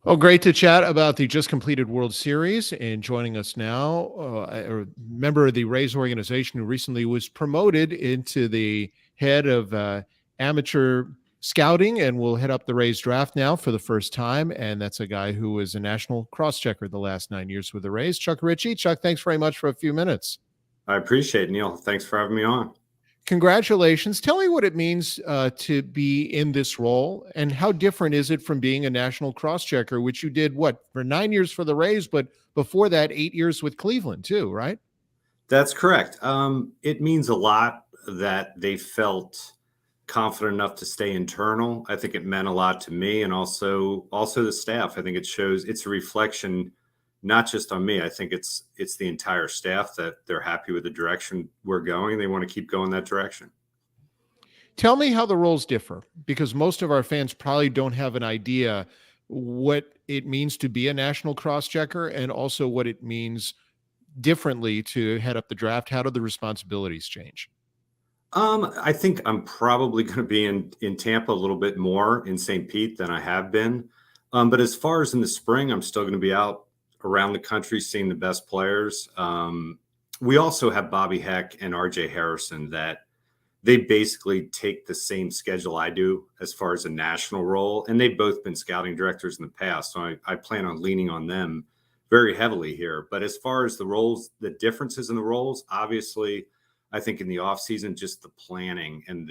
Oh, great to chat about the just completed World Series. And joining us now, a member of the Rays organization who recently was promoted into the head of amateur scouting and will head up the Rays draft now for the first time. And that's a guy who was a national cross-checker the last 9 years with the Rays, Chuck Ricci. Chuck, thanks very much for a few minutes. I appreciate it, Neil. Thanks for having me on. Congratulations. Tell me what it means to be in this role, and how different is it from being a national cross-checker, which you did, for 9 years for the Rays, but before that, 8 years with Cleveland too, right? That's correct. It means a lot that they felt confident enough to stay internal. I think it meant a lot to me, and also the staff. I think it shows it's a reflection not just on me. I think it's the entire staff that they're happy with the direction we're going. They want to keep going that direction. Tell me how the roles differ, because most of our fans probably don't have an idea what it means to be a national cross-checker, and also what it means differently to head up the draft. How do the responsibilities change? I think I'm probably going to be in Tampa a little bit more in St. Pete than I have been. But as far as in the spring, I'm still going to be out around the country seeing the best players. We also have Bobby Heck and RJ Harrison that they basically take the same schedule I do as far as a national role. And they've both been scouting directors in the past. So I plan on leaning on them very heavily here. But as far as the roles, the differences in the roles, obviously, I think in the off season, just the planning and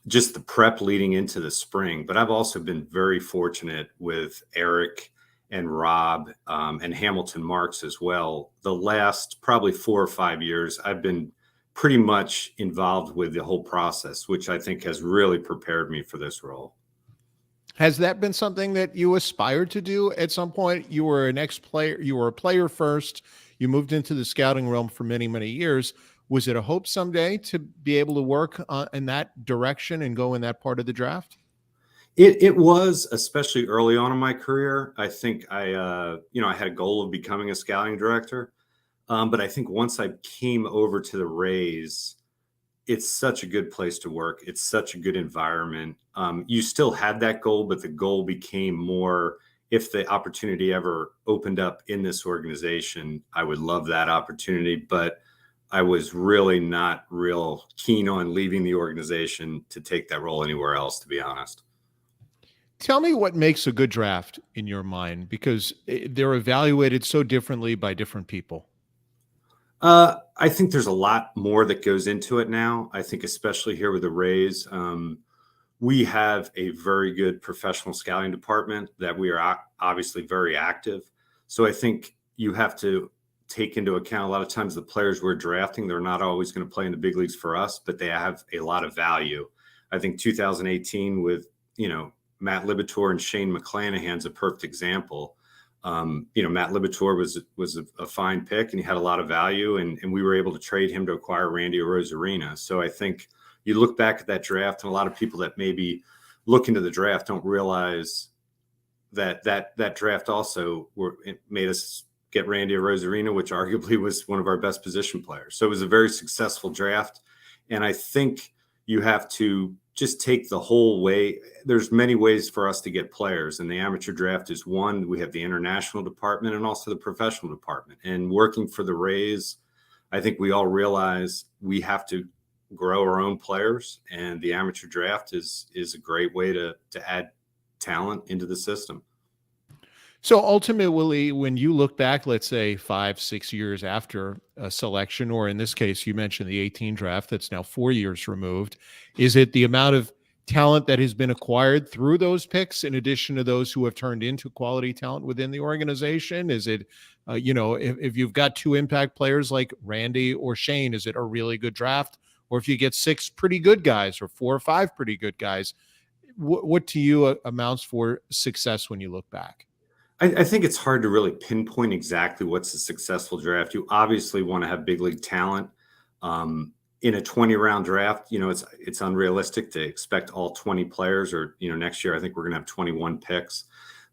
just the prep leading into the spring. But I've also been very fortunate with Eric and Rob and Hamilton Marks as well. The last probably 4 or 5 years, I've been pretty much involved with the whole process, which I think has really prepared me for this role. Has that been something that you aspired to do at some point? You were an ex-player, you were a player first, you moved into the scouting realm for many, many years. Was it a hope someday to be able to work in that direction and go in that part of the draft? It was, especially early on in my career. I think I had a goal of becoming a scouting director. But I think once I came over to the Rays, it's such a good place to work. It's such a good environment. You still had that goal, but the goal became more, if the opportunity ever opened up in this organization, I would love that opportunity. But I was really not real keen on leaving the organization to take that role anywhere else, to be honest. Tell me what makes a good draft in your mind, because they're evaluated so differently by different people. I think there's a lot more that goes into it now. I think especially here with the Rays, we have a very good professional scouting department that we are obviously very active. So I think you have to take into account a lot of times the players we're drafting, they're not always going to play in the big leagues for us, but they have a lot of value. I think 2018 with, Matt Libator and Shane McClanahan's a perfect example. Matt Libator was a fine pick and he had a lot of value, and we were able to trade him to acquire Randy Arozarena. So I think you look back at that draft, and a lot of people that maybe look into the draft don't realize that draft also made us get Randy Arozarena, which arguably was one of our best position players. So it was a very successful draft. And I think you have to just take the whole way. There's many ways for us to get players, and the amateur draft is one. We have the international department and also the professional department. And working for the Rays, I think we all realize we have to grow our own players, and the amateur draft is a great way to add talent into the system. So ultimately, when you look back, let's say 5-6 years after a selection, or in this case, you mentioned the 18 draft that's now 4 years removed, is it the amount of talent that has been acquired through those picks, in addition to those who have turned into quality talent within the organization? Is it, if you've got 2 impact players like Randy or Shane, is it a really good draft? Or if you get 6 pretty good guys or 4 or 5 pretty good guys, what to you amounts for success when you look back? I think it's hard to really pinpoint exactly what's a successful draft. You obviously want to have big league talent. In a 20-round draft, it's unrealistic to expect all 20 players, or, next year I think we're going to have 21 picks.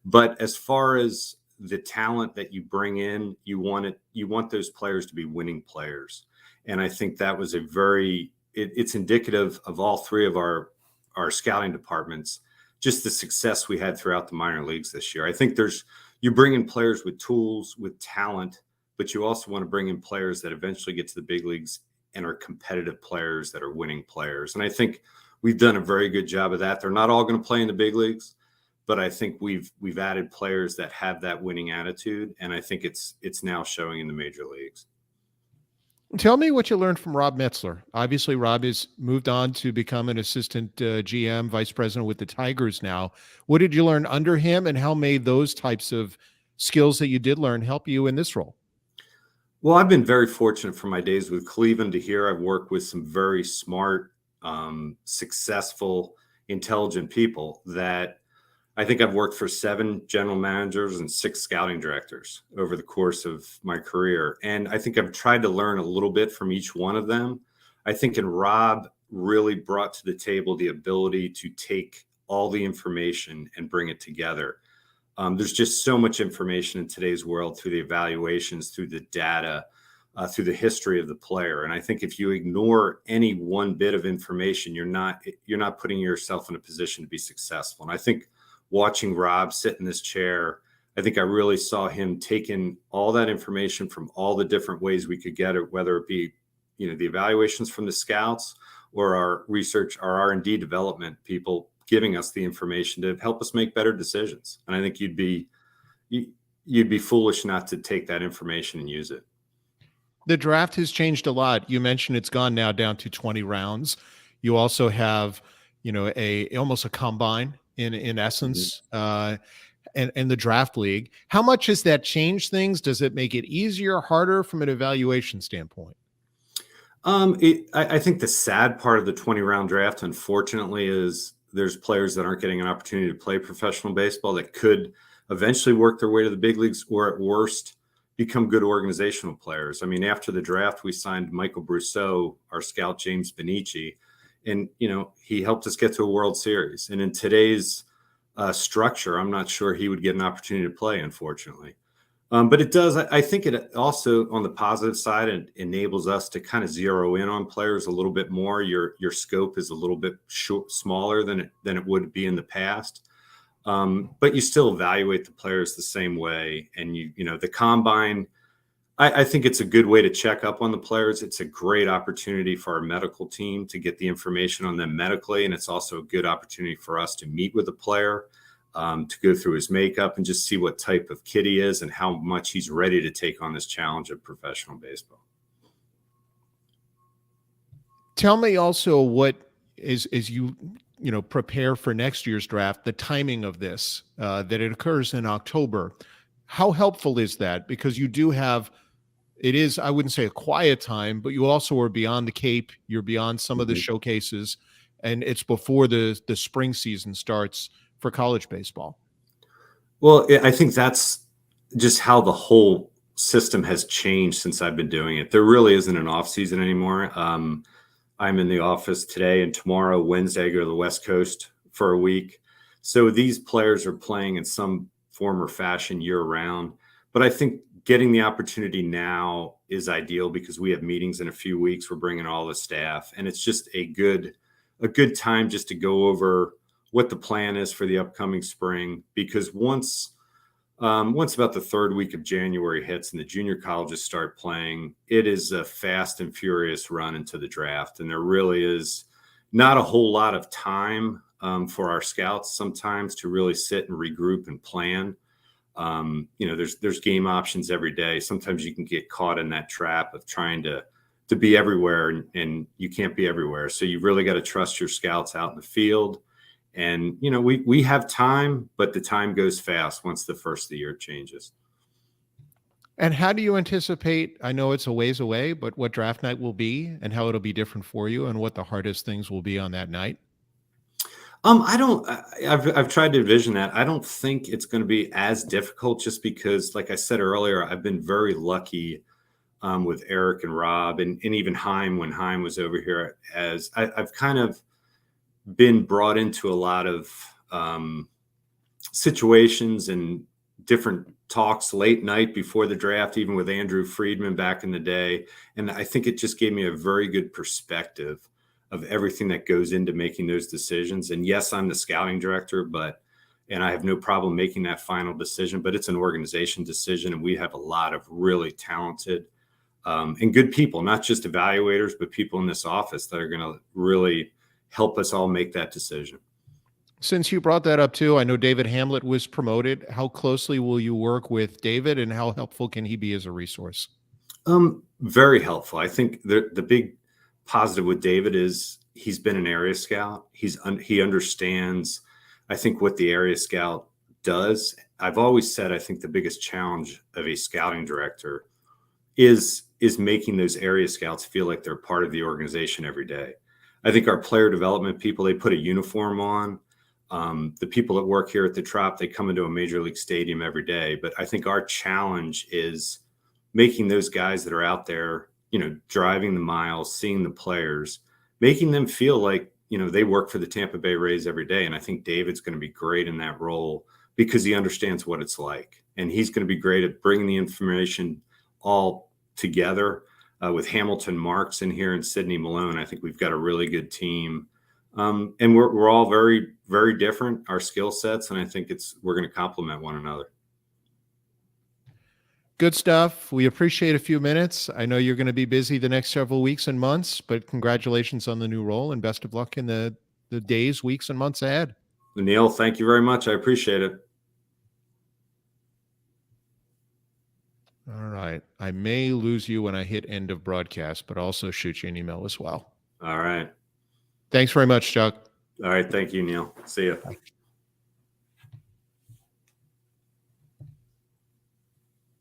But as far as the talent that you bring in, you want those players to be winning players. And I think that was it's indicative of all 3 of our scouting departments just the success we had throughout the minor leagues this year. I think you bring in players with tools, with talent, but you also want to bring in players that eventually get to the big leagues and are competitive players, that are winning players. And I think we've done a very good job of that. They're not all going to play in the big leagues, but I think we've added players that have that winning attitude, and I think it's now showing in the major leagues. Tell me what you learned from Rob Metzler. Obviously, Rob has moved on to become an assistant GM, vice president with the Tigers now. What did you learn under him, and how made those types of skills that you did learn help you in this role? Well, I've been very fortunate for my days with Cleveland to hear I've worked with some very smart, successful, intelligent people that I think I've worked for 7 general managers and 6 scouting directors over the course of my career. And I think I've tried to learn a little bit from each one of them. I think Rob really brought to the table the ability to take all the information and bring it together. There's just so much information in today's world through the evaluations, through the data, through the history of the player. And I think if you ignore any one bit of information, you're not putting yourself in a position to be successful. And I think watching Rob sit in this chair, I think I really saw him taking all that information from all the different ways we could get it, whether it be, the evaluations from the scouts or our research, our R&D development people giving us the information to help us make better decisions. And I think you'd be foolish not to take that information and use it. The draft has changed a lot. You mentioned it's gone now down to 20 rounds. You also have, almost a combine in essence, and the draft league. How much has that changed things? Does it make it easier, harder from an evaluation standpoint? I think the sad part of the 20-round draft, unfortunately, is there's players that aren't getting an opportunity to play professional baseball that could eventually work their way to the big leagues, or at worst become good organizational players. I mean, after the draft, we signed Michael Brousseau, our scout James Benici, and he helped us get to a World Series. And in today's structure, I'm not sure he would get an opportunity to play, unfortunately. But it does. I think it also, on the positive side, it enables us to kind of zero in on players a little bit more. Your scope is a little bit smaller than it would be in the past. But you still evaluate the players the same way. And the combine, I think it's a good way to check up on the players. It's a great opportunity for our medical team to get the information on them medically, and it's also a good opportunity for us to meet with the player. To go through his makeup and just see what type of kid he is and how much he's ready to take on this challenge of professional baseball. Tell me also what is you prepare for next year's draft, the timing of this, that it occurs in October. How helpful is that? Because you do have, it is, I wouldn't say a quiet time, but you also are beyond the Cape. You're beyond some of the showcases, and it's before the spring season starts for college baseball. Well, I think that's just how the whole system has changed since I've been doing it. There really isn't an off season anymore. I'm in the office today and tomorrow, Wednesday, I go to the West Coast for a week. So these players are playing in some form or fashion year round. But I think getting the opportunity now is ideal because we have meetings in a few weeks. We're bringing all the staff, and it's just a good time just to go over what the plan is for the upcoming spring, because once about the third week of January hits and the junior colleges start playing, it is a fast and furious run into the draft. And there really is not a whole lot of time for our scouts sometimes to really sit and regroup and plan. There's game options every day. Sometimes you can get caught in that trap of trying to be everywhere, and you can't be everywhere. So you really got to trust your scouts out in the field. And, we have time, but the time goes fast once the first of the year changes. And how do you anticipate, I know it's a ways away, but what draft night will be and how it'll be different for you and what the hardest things will be on that night? I've tried to envision that. I don't think it's going to be as difficult just because, like I said earlier, I've been very lucky with Eric and Rob and even Heim when Heim was over here, as I've kind of been brought into a lot of situations and different talks late night before the draft, even with Andrew Friedman back in the day. And I think it just gave me a very good perspective of everything that goes into making those decisions. And yes, I'm the scouting director, and I have no problem making that final decision, but it's an organization decision. And we have a lot of really talented and good people, not just evaluators, but people in this office that are going to really help us all make that decision. Since you brought that up too, I know David Hamlet was promoted. How closely will you work with David, and how helpful can he be as a resource? Very helpful. I think the big positive with David is he's been an area scout. He understands, I think, what the area scout does. I've always said I think the biggest challenge of a scouting director is making those area scouts feel like they're part of the organization every day. I think our player development people, they put a uniform on. The people that work here at the Trop, they come into a major league stadium every day. But I think our challenge is making those guys that are out there, driving the miles, seeing the players, making them feel like, they work for the Tampa Bay Rays every day. And I think David's going to be great in that role because he understands what it's like. And he's going to be great at bringing the information all together with Hamilton Marks in here and Sidney Malone. I think we've got a really good team. And we're all very, very different, our skill sets. And I think we're going to complement one another. Good stuff. We appreciate a few minutes. I know you're going to be busy the next several weeks and months, but congratulations on the new role and best of luck in the days, weeks, and months ahead. Neil, thank you very much. I appreciate it. All right. I may lose you when I hit end of broadcast, but also shoot you an email as well. All right. Thanks very much, Chuck. All right. Thank you, Neil. See you. Bye.